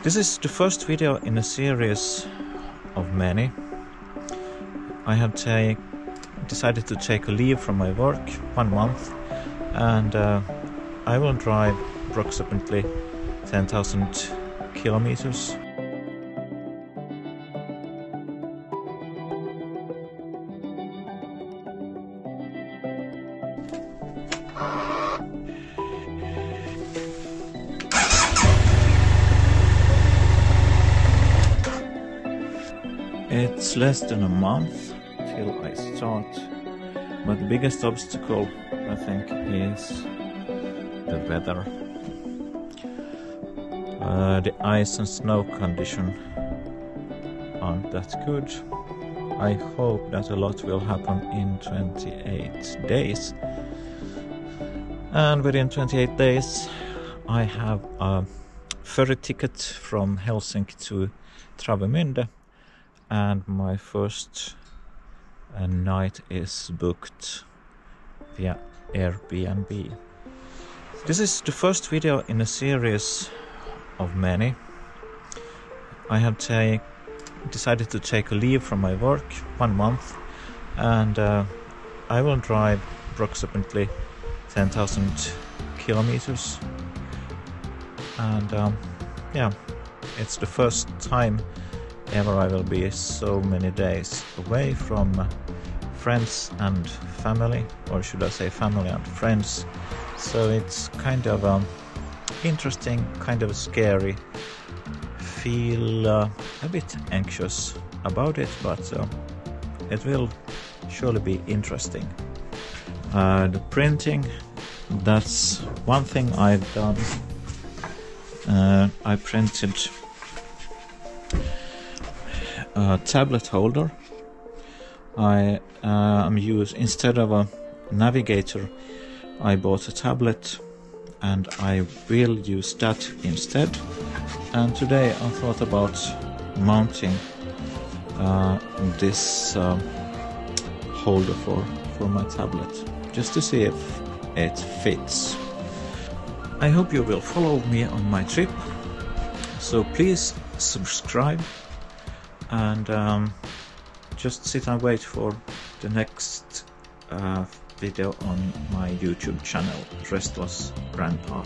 This is the first video in a series of many. I have decided to take a leave from my work 1 month, and I will drive approximately 10,000 kilometers. It's less than a month till I start, but the biggest obstacle, I think, is the weather. The ice and snow condition aren't that good. I hope that a lot will happen in 28 days. And within 28 days I have a ferry ticket from Helsinki to Travemünde, and my first night is booked via Airbnb. This is the first video in a series of many. I have decided to take a leave from my work 1 month, and I will drive approximately 10,000 kilometers. And yeah, it's the first time ever I will be so many days away from friends and family, or should I say family and friends. So it's kind of interesting, kind of scary, feel a bit anxious about it, but it will surely be interesting. The printing, that's one thing I've done. I printed a tablet holder. I instead of a navigator, I bought a tablet, and I will use that instead. And today I thought about mounting this holder for my tablet, just to see if it fits. I hope you will follow me on my trip, so please subscribe, and just sit and wait for the next video on my YouTube channel, Restless Grandpa.